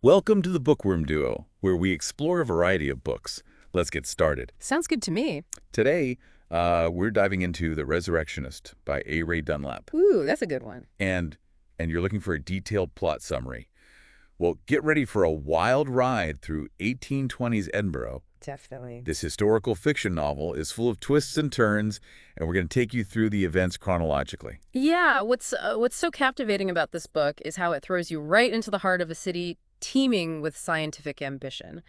Welcome to the Bookworm Duo, where we explore a variety of books. Let's get started. Sounds good to me. Today, we're diving into The Resurrectionist by ARae Dunlap. Ooh, that's a good one. And you're looking for a detailed plot summary. Well, get ready for a wild ride through 1820s Edinburgh. Definitely. This historical fiction novel is full of twists and turns, and we're going to take you through the events chronologically. Yeah, what's so captivating about this book is how it throws you right into the heart of a city teeming with scientific ambition.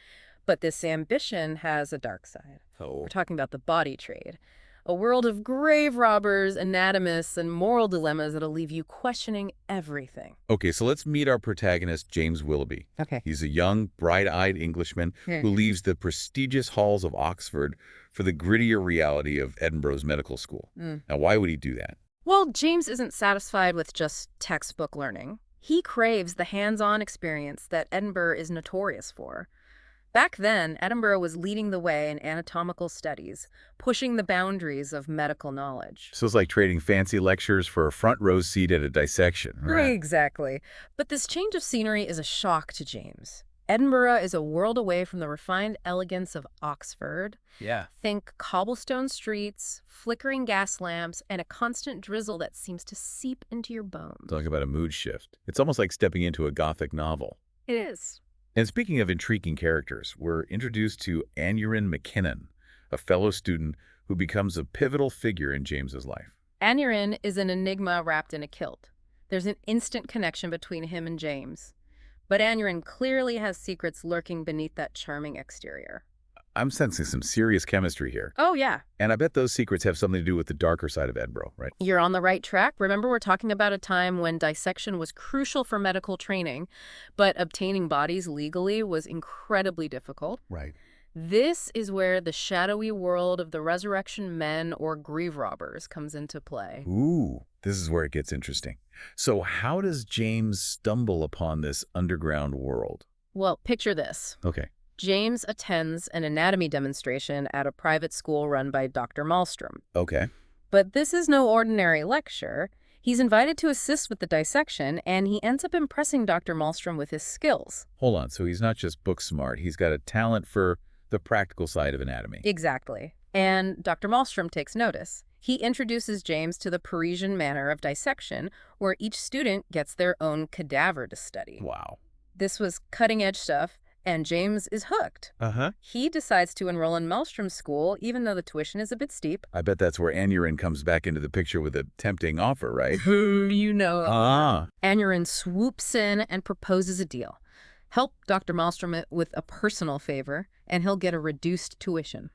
But this ambition has a dark side. Oh. We're talking about the body trade. A world of grave robbers, anatomists, and moral dilemmas that'll leave you questioning everything. Okay, so let's meet our protagonist, James Willoughby. Okay. He's a young, bright-eyed Englishman who leaves the prestigious halls of Oxford for the grittier reality of Edinburgh's medical school. Now, why would he do that? Well, James isn't satisfied with just textbook learning. He craves the hands-on experience that Edinburgh is notorious for. Back then, Edinburgh was leading the way in anatomical studies, pushing the boundaries of medical knowledge. So it's like trading fancy lectures for a front row seat at a dissection. Right, exactly. But this change of scenery is a shock to James. Edinburgh is a world away from the refined elegance of Oxford. Yeah. Think cobblestone streets, flickering gas lamps, and a constant drizzle that seems to seep into your bones. Talk about a mood shift. It's almost like stepping into a Gothic novel. It is. And speaking of intriguing characters, we're introduced to Aneurin McKinnon, a fellow student who becomes a pivotal figure in James's life. Aneurin is an enigma wrapped in a kilt. There's an instant connection between him and James. But Aneurin clearly has secrets lurking beneath that charming exterior. I'm sensing some serious chemistry here. Oh, yeah. And I bet those secrets have something to do with the darker side of Edinburgh, right? You're on the right track. Remember, we're talking about a time when dissection was crucial for medical training, but obtaining bodies legally was incredibly difficult. Right. This is where the shadowy world of the resurrection men or grave robbers comes into play. Ooh, this is where it gets interesting. So how does James stumble upon this underground world? Well, picture this. Okay. James attends an anatomy demonstration at a private school run by Dr. Malmstrom. Okay. But this is no ordinary lecture. He's invited to assist with the dissection, and he ends up impressing Dr. Malmstrom with his skills. Hold on. So he's not just book smart. He's got a talent for the practical side of anatomy. Exactly. And Dr. Malmstrom takes notice. He introduces James to the Parisian manner of dissection, where each student gets their own cadaver to study. Wow. This was cutting-edge stuff, and James is hooked. Uh-huh. He decides to enroll in Malmstrom's school, even though the tuition is a bit steep. I bet that's where Aneurin comes back into the picture with a tempting offer, right? You know. Ah. Aneurin swoops in and proposes a deal. Help Dr. Malmstrom with a personal favor, and he'll get a reduced tuition.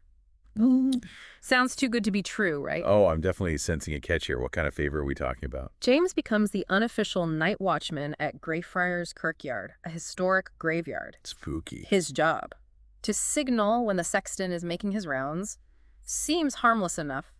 Sounds too good to be true, right? Oh, I'm definitely sensing a catch here. What kind of favor are we talking about? James becomes the unofficial night watchman at Greyfriars Kirkyard, a historic graveyard. Spooky. His job, to signal when the sexton is making his rounds, seems harmless enough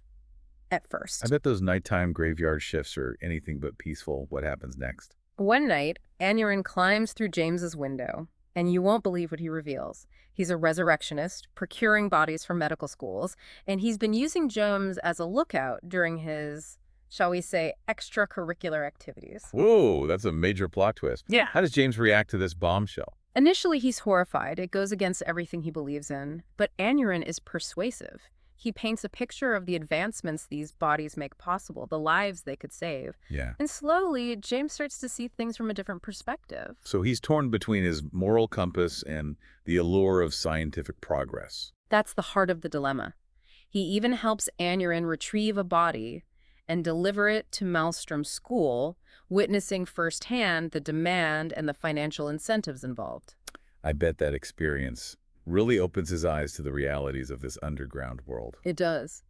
at first. I bet those nighttime graveyard shifts are anything but peaceful. What happens next? One night, Aneurin climbs through James's window, and you won't believe what he reveals. He's a resurrectionist, procuring bodies from medical schools, and he's been using James as a lookout during his, shall we say, extracurricular activities. Whoa, that's a major plot twist. Yeah. How does James react to this bombshell? Initially, he's horrified. It goes against everything he believes in. But Aneurin is persuasive. He paints a picture of the advancements these bodies make possible, the lives they could save. Yeah. And slowly, James starts to see things from a different perspective. So he's torn between his moral compass and the allure of scientific progress. That's the heart of the dilemma. He even helps Aneurin retrieve a body and deliver it to Malmstrom's school, witnessing firsthand the demand and the financial incentives involved. I bet that experience really opens his eyes to the realities of this underground world. It does.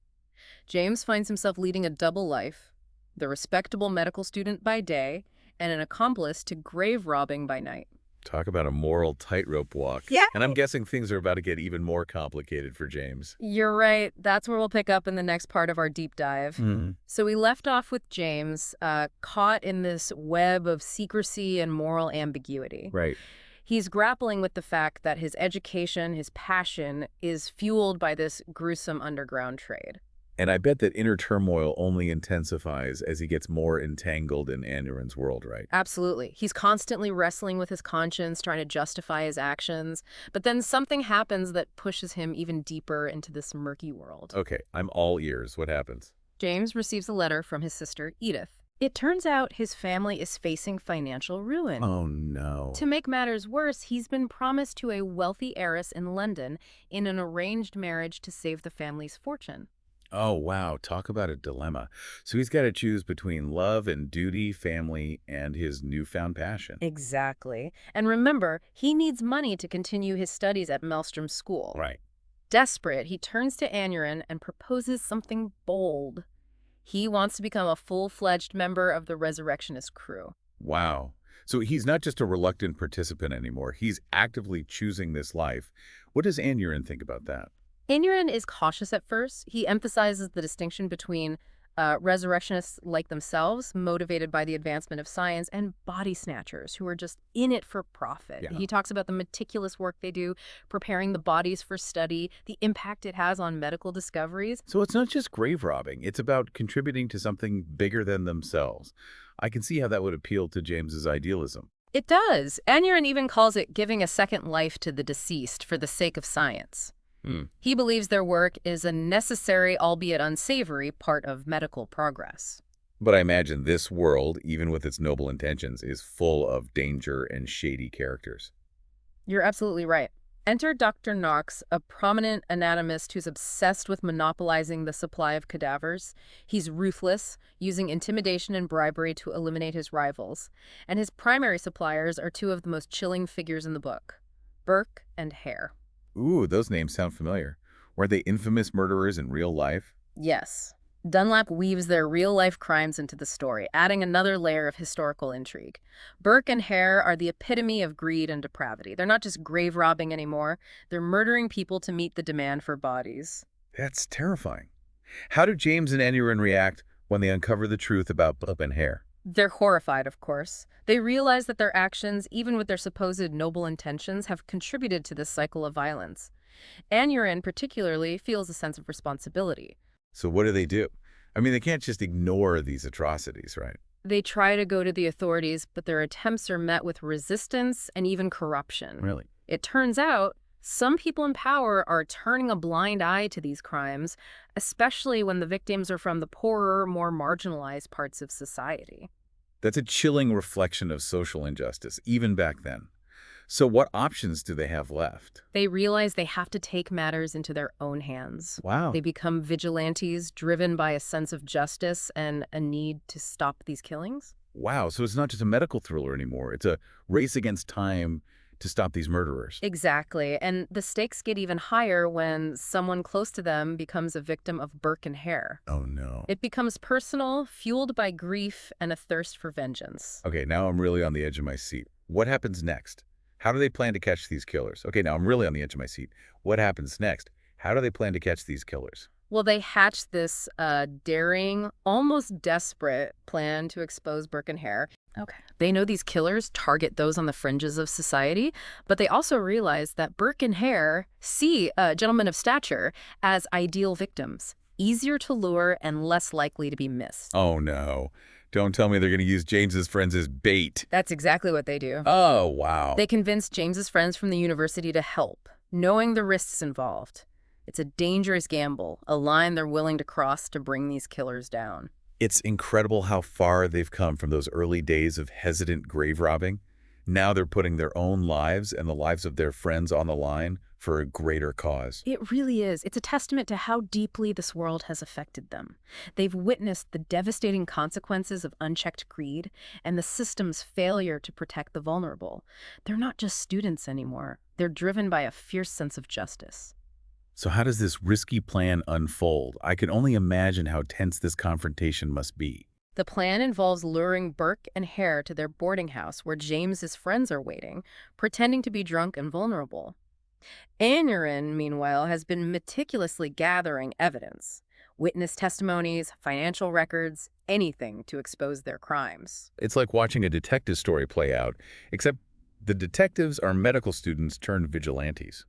James finds himself leading a double life, the respectable medical student by day and an accomplice to grave robbing by night. Talk about a moral tightrope walk. Yeah. And I'm guessing things are about to get even more complicated for James. You're right. That's where we'll pick up in the next part of our deep dive. So we left off with James caught in this web of secrecy and moral ambiguity. Right. He's grappling with the fact that his education, his passion, is fueled by this gruesome underground trade. And I bet that inner turmoil only intensifies as he gets more entangled in Anurin's world, right? Absolutely. He's constantly wrestling with his conscience, trying to justify his actions. But then something happens that pushes him even deeper into this murky world. Okay, I'm all ears. What happens? James receives a letter from his sister, Edith. It turns out his family is facing financial ruin. Oh, no. To make matters worse, he's been promised to a wealthy heiress in London in an arranged marriage to save the family's fortune. Oh, wow. Talk about a dilemma. So he's got to choose between love and duty, family, and his newfound passion. Exactly. And remember, he needs money to continue his studies at Maelstrom School. Right. Desperate, he turns to Anurin and proposes something bold. He wants to become a full-fledged member of the Resurrectionist crew. Wow. So he's not just a reluctant participant anymore. He's actively choosing this life. What does Anurin think about that? Anurin is cautious at first. He emphasizes the distinction between resurrectionists like themselves, motivated by the advancement of science, and body snatchers who are just in it for profit. Yeah. He talks about the meticulous work they do, preparing the bodies for study, the impact it has on medical discoveries. So it's not just grave robbing. It's about contributing to something bigger than themselves. I can see how that would appeal to James's idealism. It does. Anurin even calls it giving a second life to the deceased for the sake of science. He believes their work is a necessary, albeit unsavory, part of medical progress. But I imagine this world, even with its noble intentions, is full of danger and shady characters. You're absolutely right. Enter Dr. Knox, a prominent anatomist who's obsessed with monopolizing the supply of cadavers. He's ruthless, using intimidation and bribery to eliminate his rivals. And his primary suppliers are two of the most chilling figures in the book, Burke and Hare. Ooh, those names sound familiar. Were they infamous murderers in real life? Yes. Dunlap weaves their real-life crimes into the story, adding another layer of historical intrigue. Burke and Hare are the epitome of greed and depravity. They're not just grave robbing anymore. They're murdering people to meet the demand for bodies. That's terrifying. How do James and Anurin react when they uncover the truth about Burke and Hare? They're horrified, of course. They realize that their actions, even with their supposed noble intentions, have contributed to this cycle of violence. Anurin particularly feels a sense of responsibility. So what do? I mean, they can't just ignore these atrocities, right? They try to go to the authorities, but their attempts are met with resistance and even corruption. Really? It turns out some people in power are turning a blind eye to these crimes, especially when the victims are from the poorer, more marginalized parts of society. That's a chilling reflection of social injustice, even back then. So what options do they have left? They realize they have to take matters into their own hands. Wow. They become vigilantes, driven by a sense of justice and a need to stop these killings. Wow, so it's not just a medical thriller anymore. It's a race against time to stop these murderers. Exactly. And the stakes get even higher when someone close to them becomes a victim of Burke and Hare. Oh, no. It becomes personal, fueled by grief and a thirst for vengeance. Okay, now I'm really on the edge of my seat. What happens next? How do they plan to catch these killers? Okay, now I'm really on the edge of my seat. What happens next? How do they plan to catch these killers? Well, they hatch this daring, almost desperate plan to expose Burke and Hare. Okay. They know these killers target those on the fringes of society, but they also realize that Burke and Hare see gentlemen of stature as ideal victims, easier to lure and less likely to be missed. Oh, no. Don't tell me they're going to use James's friends as bait. That's exactly what they do. Oh, wow. They convince James's friends from the university to help, knowing the risks involved. It's a dangerous gamble, a line they're willing to cross to bring these killers down. It's incredible how far they've come from those early days of hesitant grave robbing. Now they're putting their own lives and the lives of their friends on the line for a greater cause. It really is. It's a testament to how deeply this world has affected them. They've witnessed the devastating consequences of unchecked greed and the system's failure to protect the vulnerable. They're not just students anymore. They're driven by a fierce sense of justice. So how does this risky plan unfold? I can only imagine how tense this confrontation must be. The plan involves luring Burke and Hare to their boarding house where James's friends are waiting, pretending to be drunk and vulnerable. Anurin, meanwhile, has been meticulously gathering evidence, witness testimonies, financial records, anything to expose their crimes. It's like watching a detective story play out, except the detectives are medical students turned vigilantes.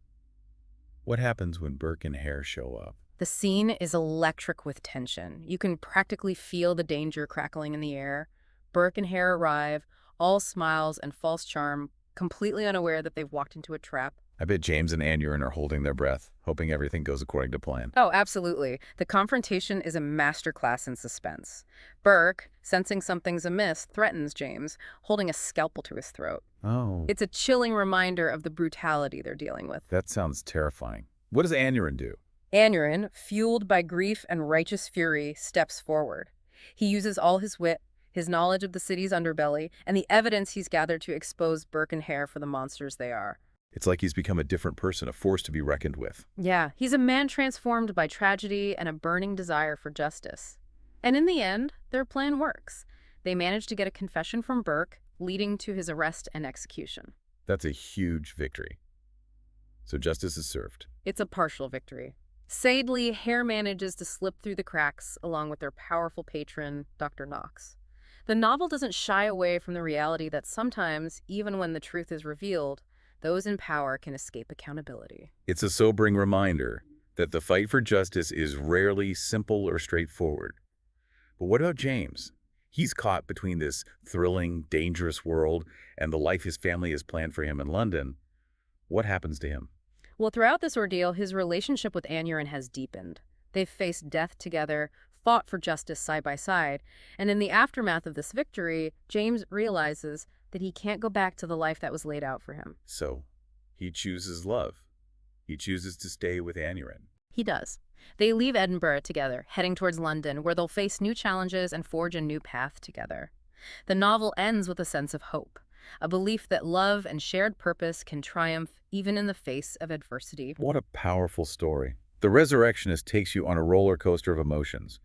What happens when Burke and Hare show up? The scene is electric with tension. You can practically feel the danger crackling in the air. Burke and Hare arrive, all smiles and false charm, completely unaware that they've walked into a trap. I bet James and Anurin are holding their breath, hoping everything goes according to plan. Oh, absolutely. The confrontation is a masterclass in suspense. Burke, sensing something's amiss, threatens James, holding a scalpel to his throat. Oh, It's a chilling reminder of the brutality they're dealing with. that sounds terrifying. What does Anurin do? Anurin, fueled by grief and righteous fury, steps forward. He uses all his wit, his knowledge of the city's underbelly, and the evidence he's gathered to expose Burke and Hare for the monsters they are. It's like he's become a different person, a force to be reckoned with. Yeah, he's a man transformed by tragedy and a burning desire for justice. And in the end, their plan works. They manage to get a confession from Burke, leading to his arrest and execution. That's a huge victory. So justice is served. It's a partial victory. Sadly, Hare manages to slip through the cracks along with their powerful patron, Dr. Knox. The novel doesn't shy away from the reality that sometimes, even when the truth is revealed, those in power can escape accountability. It's a sobering reminder that the fight for justice is rarely simple or straightforward. But what about James? He's caught between this thrilling, dangerous world and the life his family has planned for him in London. What happens to him? Well, throughout this ordeal, his relationship with Anurin has deepened. They've faced death together, fought for justice side by side, and in the aftermath of this victory, James realizes that he can't go back to the life that was laid out for him. So, he chooses love. He chooses to stay with Anurin. He does. They leave Edinburgh together, heading towards London, where they'll face new challenges and forge a new path together. The novel ends with a sense of hope, a belief that love and shared purpose can triumph even in the face of adversity. What a powerful story. The Resurrectionist takes you on a roller coaster of emotions.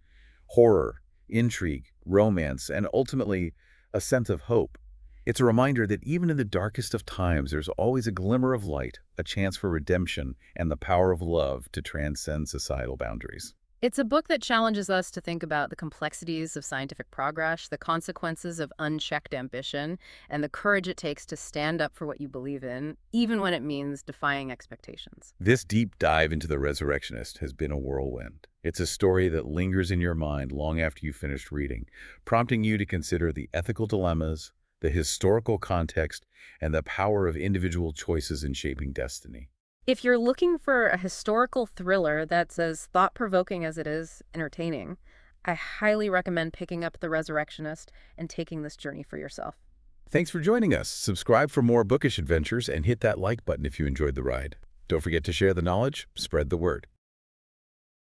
Horror, intrigue, romance, and ultimately, a sense of hope. It's a reminder that even in the darkest of times, there's always a glimmer of light, a chance for redemption, and the power of love to transcend societal boundaries. It's a book that challenges us to think about the complexities of scientific progress, the consequences of unchecked ambition, and the courage it takes to stand up for what you believe in, even when it means defying expectations. This deep dive into the Resurrectionist has been a whirlwind. It's a story that lingers in your mind long after you've finished reading, prompting you to consider the ethical dilemmas, the historical context, and the power of individual choices in shaping destiny. If you're looking for a historical thriller that's as thought-provoking as it is entertaining, I highly recommend picking up The Resurrectionist and taking this journey for yourself. Thanks for joining us. Subscribe for more bookish adventures and hit that like button if you enjoyed the ride. Don't forget to share the knowledge, spread the word.